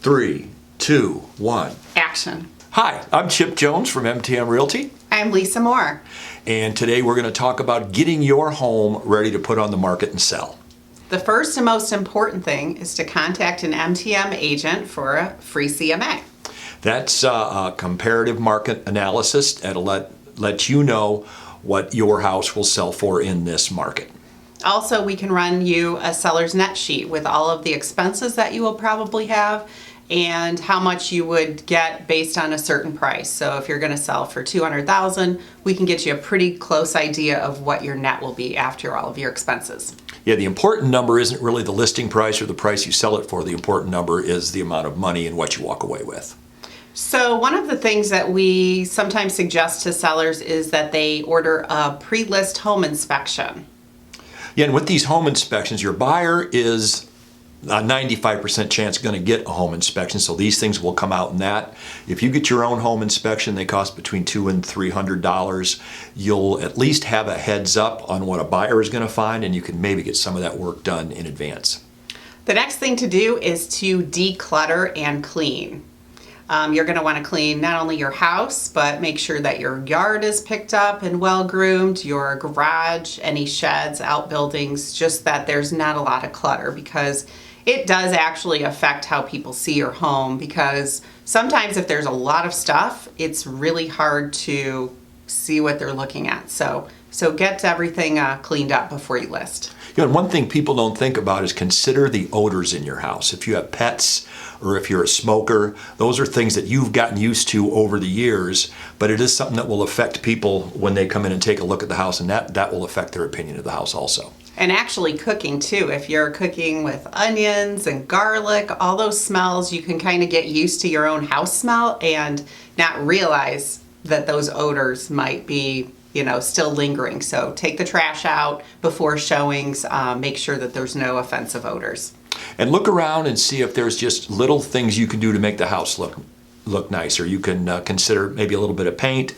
3, 2, 1. Action. Hi, I'm Chip Jones from MTM Realty. I'm Lisa Moore. And today we're going to talk about getting your home ready to put on the market and sell. The first and most important thing is to contact an MTM agent for a free CMA. That's a comparative market analysis that'll let you know what your house will sell for in this market. Also, we can run you a seller's net sheet with all of the expenses that you will probably have and how much you would get based on a certain price. So if you're going to sell for $200,000, we can get you a pretty close idea of what your net will be after all of your expenses. Yeah, the important number isn't really the listing price or the price you sell it for. The important number is the amount of money and what you walk away with. So one of the things that we sometimes suggest to sellers is that they order a pre-list home inspection. Yeah, and with these home inspections, your buyer is a 95% chance going to get a home inspection, so these things will come out in that. If you get your own home inspection, they cost between $200 and $300. You'll at least have a heads up on what a buyer is going to find, and you can maybe get some of that work done in advance. The next thing to do is to declutter and clean. You're going to want to clean not only your house, but make sure that your yard is picked up and well groomed, your garage, any sheds, outbuildings, just that there's not a lot of clutter, because it does actually affect how people see your home, because sometimes if there's a lot of stuff, it's really hard to see what they're looking at. So get everything cleaned up before you list. You know, and one thing people don't think about is consider the odors in your house. If you have pets or if you're a smoker, those are things that you've gotten used to over the years, but it is something that will affect people when they come in and take a look at the house, and that will affect their opinion of the house also. And actually cooking too. If you're cooking with onions and garlic, all those smells, you can kind of get used to your own house smell and not realize that those odors might be still lingering. So take the trash out before showings. Make sure that there's no offensive odors. And look around and see if there's just little things you can do to make the house look nicer. You can consider maybe a little bit of paint,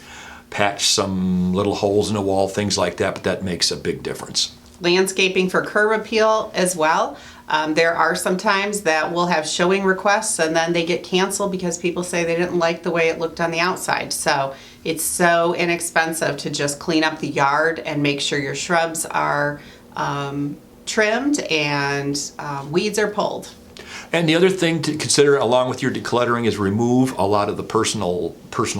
patch some little holes in the wall, things like that, but that makes a big difference. Landscaping for curb appeal as well. There are some times that we'll have showing requests and then they get canceled because people say they didn't like the way it looked on the outside. So it's so inexpensive to just clean up the yard and make sure your shrubs are trimmed and weeds are pulled. And the other thing to consider along with your decluttering is remove a lot of the personal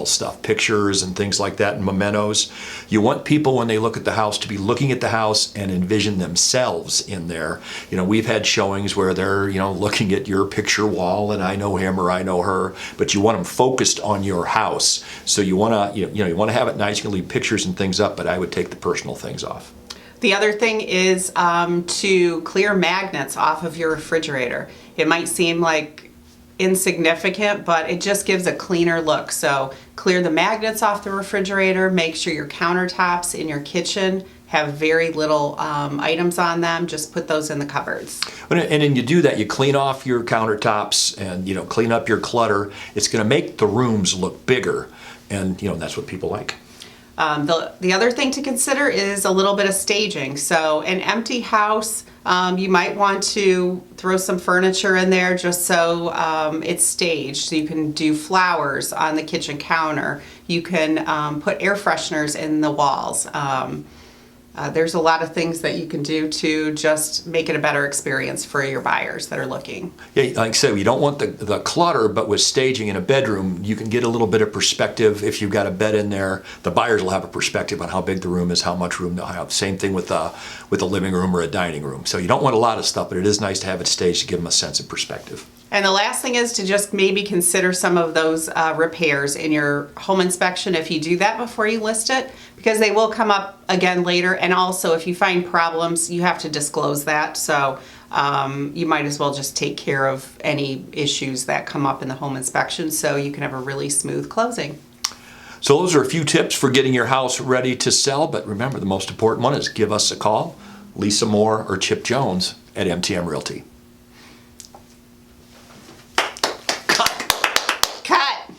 stuff, pictures and things like that, and mementos. You want people, when they look at the house, to be looking at the house and envision themselves in there. We've had showings where they're, looking at your picture wall and I know him or I know her, but you want them focused on your house. So you want to, you want to have it nice. You can leave pictures and things up, but I would take the personal things off. The other thing is to clear magnets off of your refrigerator. It might seem like insignificant, but it just gives a cleaner look. So clear the magnets off the refrigerator. Make sure your countertops in your kitchen have very little items on them. Just put those in the cupboards. And then you do that, you clean off your countertops and clean up your clutter. It's going to make the rooms look bigger, and that's what people like. The other thing to consider is a little bit of staging. So an empty house, you might want to throw some furniture in there just so it's staged. So you can do flowers on the kitchen counter. You can put air fresheners in the walls. There's a lot of things that you can do to just make it a better experience for your buyers that are looking. Yeah, like I said, you don't want the clutter, but with staging in a bedroom, you can get a little bit of perspective. If you've got a bed in there, the buyers will have a perspective on how big the room is, how much room they'll have. Same thing with a living room or a dining room. So you don't want a lot of stuff, but it is nice to have it staged to give them a sense of perspective. And the last thing is to just maybe consider some of those repairs in your home inspection if you do that before you list it, because they will come up again later. And also if you find problems, you have to disclose that. So you might as well just take care of any issues that come up in the home inspection so you can have a really smooth closing. So those are a few tips for getting your house ready to sell. But remember, the most important one is give us a call, Lisa Moore or Chip Jones at MTM Realty.